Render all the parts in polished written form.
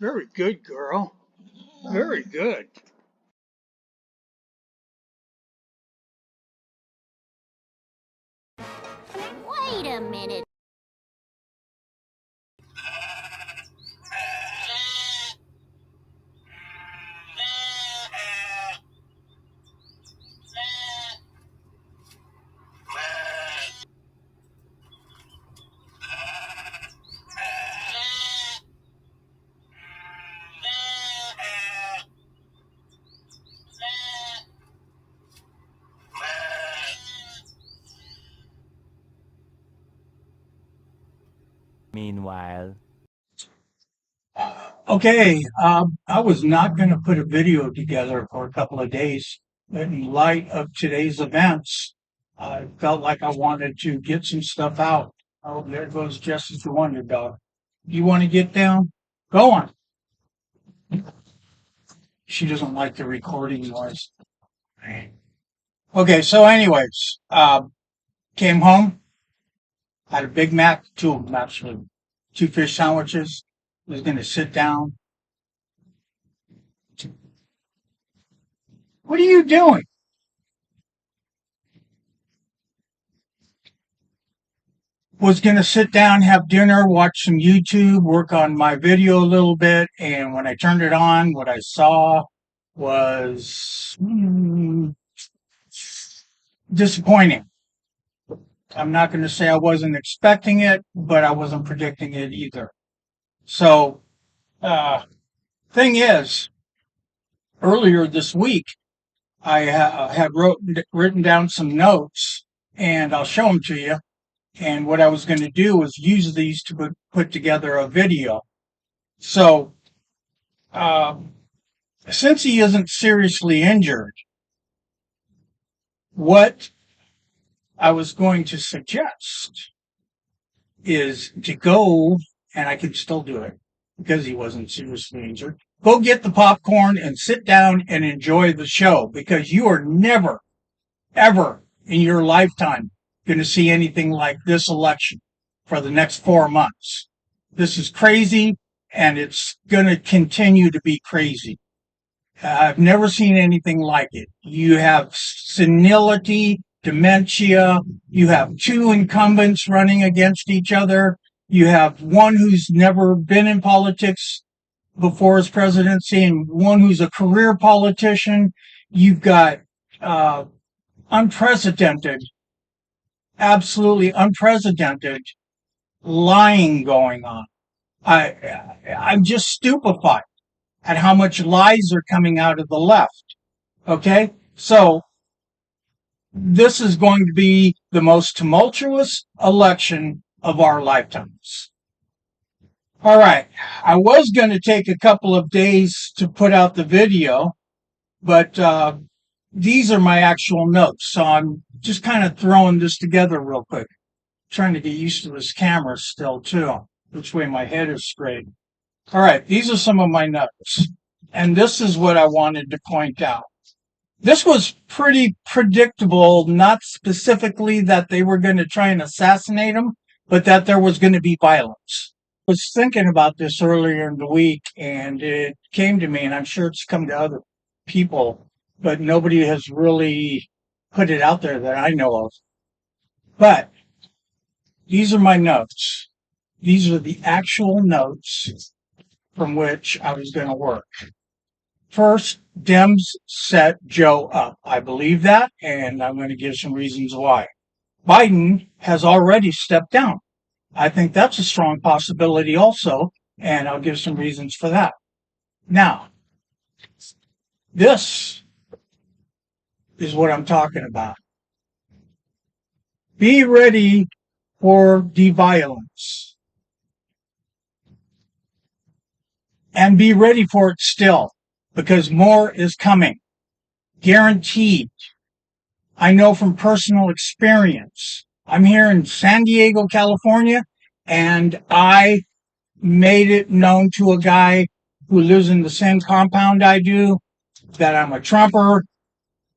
Very good, girl. Very good. Wait a minute. Meanwhile, Okay, I was not going to put a video together for a couple of days, but in light of today's events, I felt like I wanted to get some stuff out. Oh, there goes Jesse's the Wonder Dog. You want to get down? Go on. She doesn't like the recording noise. Okay, so anyways, came home, had a Big Mac, two of them actually, two fish sandwiches. Was going to sit down. What are you doing? Was going to sit down, have dinner, watch some YouTube, work on my video a little bit. And when I turned it on, what I saw was disappointing. I'm not going to say I wasn't expecting it, but I wasn't predicting it either. So, thing is, earlier this week, I had written down some notes, and I'll show them to you. And what I was going to do was use these to put together a video. So, since he isn't seriously injured, what I was going to suggest is to go, and I can still do it because he wasn't seriously injured, go get the popcorn and sit down and enjoy the show, because you are never, ever in your lifetime going to see anything like this election for the next 4 months. This is crazy, and it's going to continue to be crazy. I've never seen anything like it. You have senility, dementia. You have two incumbents running against each other. You have one who's never been in politics before his presidency and one who's a career politician. You've got unprecedented, absolutely unprecedented lying going on. I'm just stupefied at how much lies are coming out of the left. Okay? So this is going to be the most tumultuous election of our lifetimes. All right. I was going to take a couple of days to put out the video, but these are my actual notes. So I'm just kind of throwing this together real quick. Trying to get used to this camera still, too. Which way my head is straight. All right. These are some of my notes. And this is what I wanted to point out. This was pretty predictable, not specifically that they were going to try and assassinate him, but that there was going to be violence. I was thinking about this earlier in the week, and it came to me, and I'm sure it's come to other people, but nobody has really put it out there that I know of. But these are my notes. These are the actual notes from which I was going to work. First, Dems set Joe up. I believe that, and I'm going to give some reasons why. Biden has already stepped down. I think that's a strong possibility also, and I'll give some reasons for that. Now, this is what I'm talking about. Be ready for the violence. And be ready for it still, because more is coming. Guaranteed. I know from personal experience. I'm here in San Diego, California, and I made it known to a guy who lives in the same compound I do that I'm a Trumper,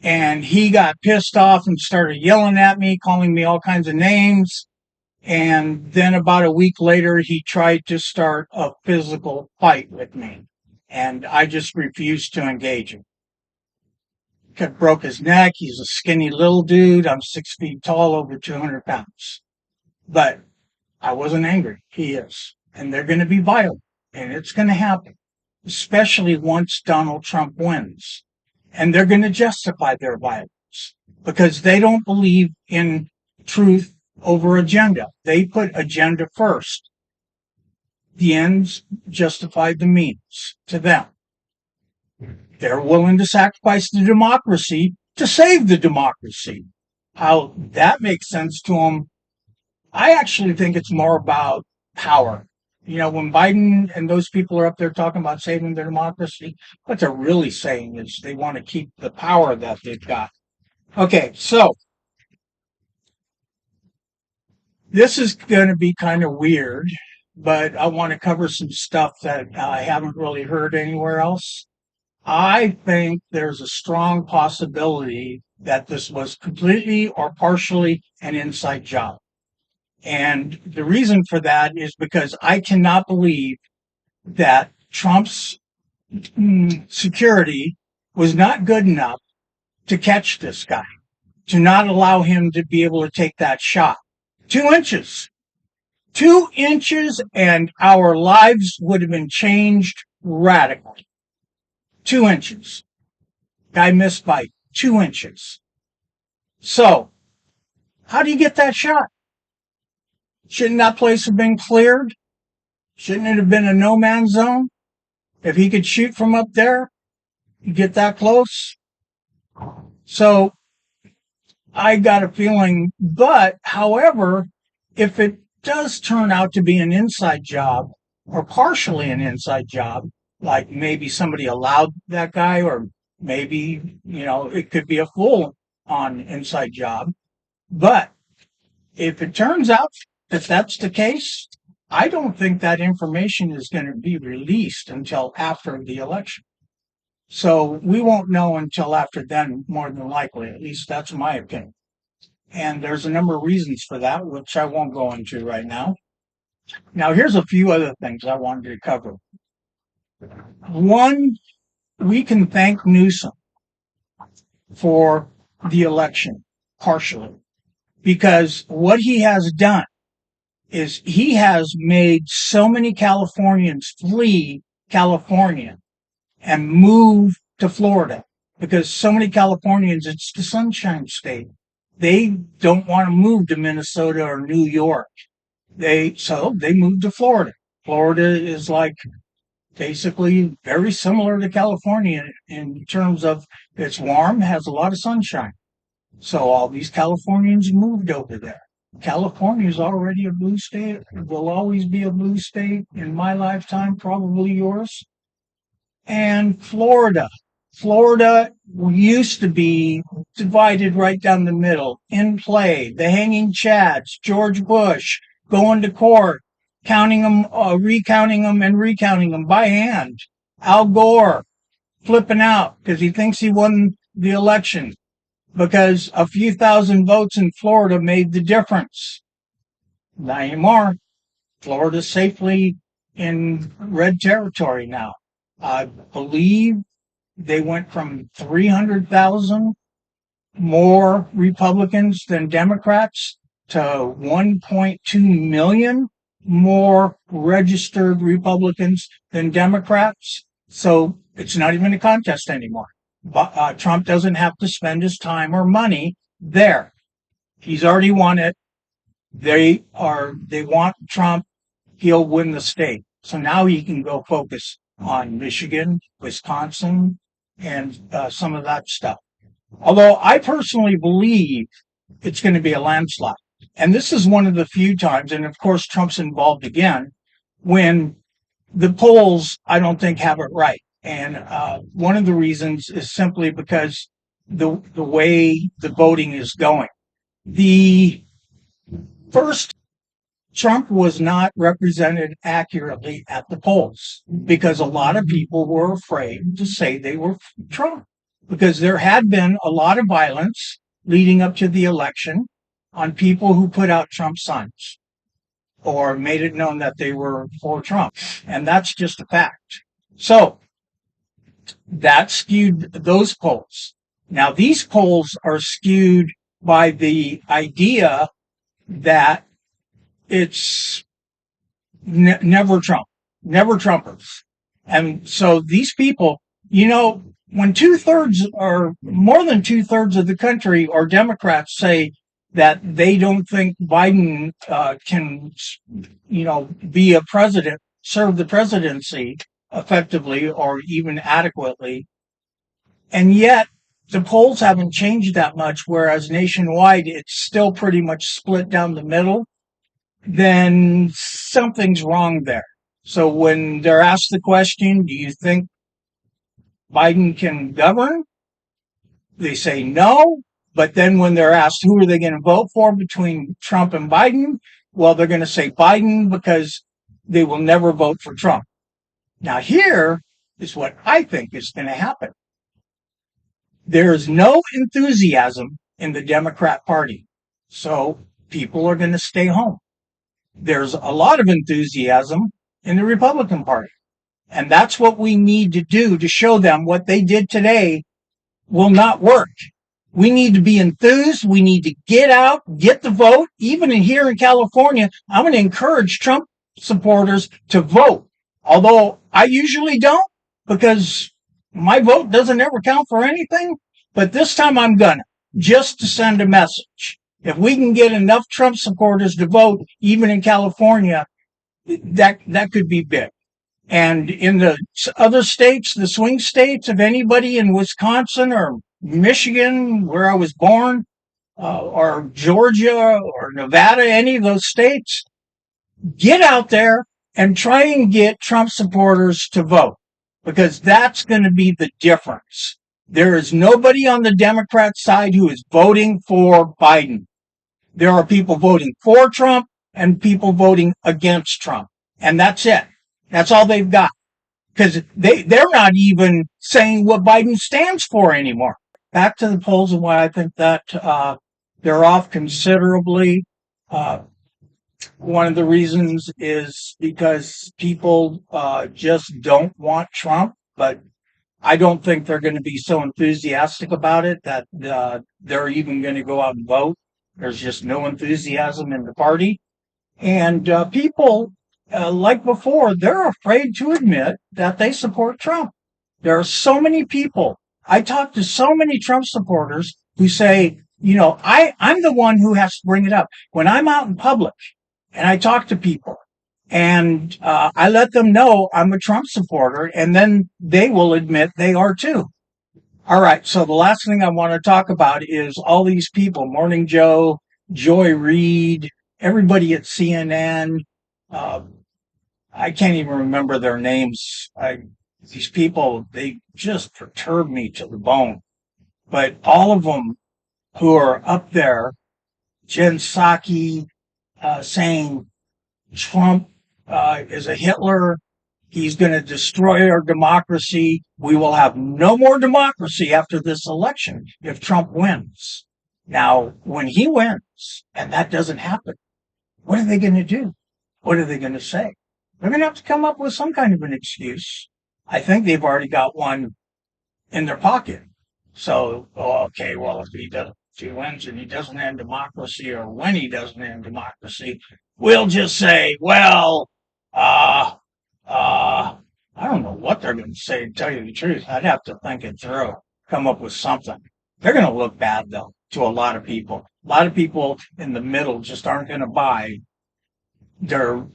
and he got pissed off and started yelling at me, calling me all kinds of names. And then about a week later, he tried to start a physical fight with me. And I just refused to engage him. Broke his neck. He's a skinny little dude. I'm 6 feet tall, over 200 pounds. But I wasn't angry. He is. And they're going to be violent. And it's going to happen, especially once Donald Trump wins. And they're going to justify their violence because they don't believe in truth over agenda. They put agenda first. The ends justify the means to them. They're willing to sacrifice the democracy to save the democracy. How that makes sense to them, I actually think it's more about power. You know, when Biden and those people are up there talking about saving the democracy, what they're really saying is they want to keep the power that they've got. Okay, so this is going to be kind of weird, but I want to cover some stuff that I haven't really heard anywhere else. I think there's a strong possibility that this was completely or partially an inside job. And the reason for that is because I cannot believe that Trump's security was not good enough to catch this guy, to not allow him to be able to take that shot. 2 inches. 2 inches, and our lives would have been changed radically. 2 inches. Guy missed by 2 inches. So, how do you get that shot? Shouldn't that place have been cleared? Shouldn't it have been a no man's zone? If he could shoot from up there, you get that close. So, I got a feeling, but however, if it does turn out to be an inside job or partially an inside job, like maybe somebody allowed that guy, or maybe, it could be a full on inside job. But if it turns out that that's the case, I don't think that information is going to be released until after the election. So we won't know until after then, more than likely. At least that's my opinion. And there's a number of reasons for that, which I won't go into right now. Now, here's a few other things I wanted to cover. One, we can thank Newsom for the election, partially, because what he has done is he has made so many Californians flee California and move to Florida, because so many Californians, it's the Sunshine State. They don't want to move to Minnesota or New York. So they moved to Florida. Florida is like basically very similar to California in terms of it's warm, has a lot of sunshine. So all these Californians moved over there. California is already a blue state, will always be a blue state in my lifetime, probably yours. And Florida. Florida used to be divided right down the middle. In play, the hanging chads, George Bush going to court, counting them, recounting them, and recounting them by hand. Al Gore flipping out because he thinks he won the election because a few thousand votes in Florida made the difference. Not anymore. Florida's safely in red territory now. I believe they went from 300,000 more Republicans than Democrats to 1.2 million more registered Republicans than Democrats. So it's not even a contest anymore. But Trump doesn't have to spend his time or money there. He's already won it. They want Trump. He'll win the state. So now he can go focus on Michigan, Wisconsin, and some of that stuff. Although I personally believe it's going to be a landslide. And this is one of the few times, and of course Trump's involved again, when the polls, I don't think, have it right. And one of the reasons is simply because the way the voting is going. The first, Trump was not represented accurately at the polls because a lot of people were afraid to say they were Trump, because there had been a lot of violence leading up to the election on people who put out Trump signs. or made it known that they were for Trump. And that's just a fact. So that skewed those polls. Now, these polls are skewed by the idea that it's never Trump, never Trumpers. And so these people, when 2/3 or more than 2/3 of the country or Democrats say that they don't think Biden can, be a president, serve the presidency effectively or even adequately, and yet the polls haven't changed that much, whereas nationwide it's still pretty much split down the middle, then something's wrong there. So when they're asked the question, do you think Biden can govern? They say no. But then when they're asked who are they going to vote for between Trump and Biden, well, they're going to say Biden because they will never vote for Trump. Now here is what I think is going to happen. There is no enthusiasm in the Democrat Party. So people are going to stay home. There's a lot of enthusiasm in the Republican Party. And that's what we need to do to show them what they did today will not work. We need to be enthused. We need to get out, get the vote. Even here in California, I'm going to encourage Trump supporters to vote. Although I usually don't, because my vote doesn't ever count for anything. But this time I'm gonna, just to send a message. If we can get enough Trump supporters to vote, even in California, that could be big. And in the other states, the swing states, if anybody in Wisconsin or Michigan, where I was born, or Georgia or Nevada, any of those states, get out there and try and get Trump supporters to vote, because that's going to be the difference. There is nobody on the Democrat side who is voting for Biden. There are people voting for Trump and people voting against Trump. And that's it. That's all they've got. Because they're not even saying what Biden stands for anymore. Back to the polls and why I think that they're off considerably. One of the reasons is because people just don't want Trump, but I don't think they're going to be so enthusiastic about it that they're even going to go out and vote. There's just no enthusiasm in the party. And people, like before, they're afraid to admit that they support Trump. There are so many people. I talk to so many Trump supporters who say, I'm the one who has to bring it up. When I'm out in public and I talk to people, and I let them know I'm a Trump supporter, and then they will admit they are too. All right, so the last thing I want to talk about is all these people, Morning Joe, Joy Reid, everybody at CNN. I can't even remember their names. These people, they just perturb me to the bone. But all of them who are up there, Jen Psaki, saying Trump is a Hitler. He's going to destroy our democracy. We will have no more democracy after this election if Trump wins. Now, when he wins, and that doesn't happen, what are they going to do? What are they going to say? They're going to have to come up with some kind of an excuse. I think they've already got one in their pocket. So, okay, well, if he wins and he doesn't end democracy, or when he doesn't end democracy, we'll just say, well, I don't know what they're going to say, to tell you the truth. I'd have to think it through, come up with something. They're going to look bad, though, to a lot of people. A lot of people in the middle just aren't going to buy their,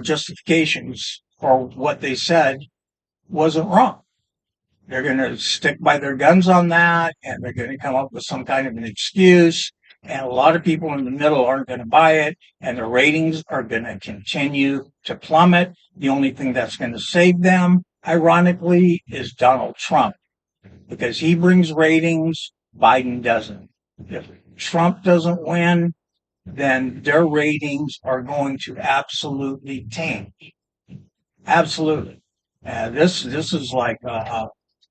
justifications for what they said wasn't wrong. They're going to stick by their guns on that, and they're going to come up with some kind of an excuse. And a lot of people in the middle aren't going to buy it, and the ratings are going to continue to plummet. The only thing that's going to save them, ironically, is Donald Trump, because he brings ratings, Biden doesn't. If Trump doesn't win, then their ratings are going to absolutely tank. Absolutely. This is like,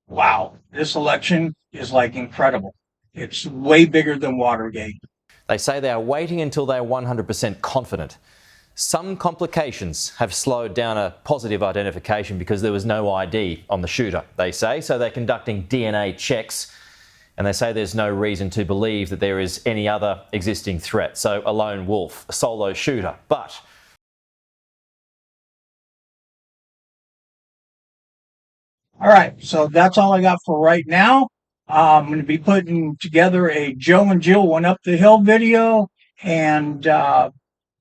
wow, this election is like incredible. It's way bigger than Watergate. They say they are waiting until they are 100% confident. Some complications have slowed down a positive identification because there was no ID on the shooter, they say, so they're conducting DNA checks, and they say there's no reason to believe that there is any other existing threat, so a lone wolf, a solo shooter. But All right, so that's all I got for right now. I'm going to be putting together a Joe and Jill went up the hill video, and I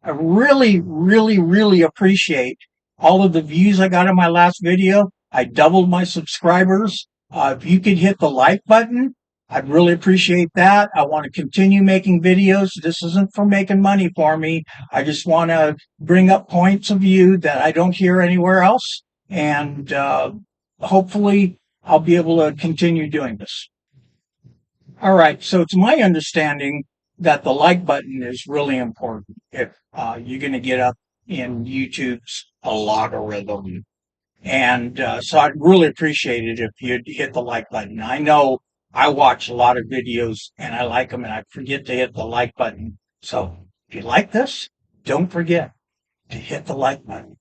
really appreciate all of the views I got on my last video. I doubled my subscribers. If you could hit the like button, I'd really appreciate that. I want to continue making videos. This isn't for making money for me. I just want to bring up points of view that I don't hear anywhere else. And hopefully I'll be able to continue doing this. All right. So it's my understanding that the like button is really important if you're going to get up in YouTube's algorithm. And so I'd really appreciate it if you'd hit the like button. I know I watch a lot of videos and I like them and I forget to hit the like button. So if you like this, don't forget to hit the like button.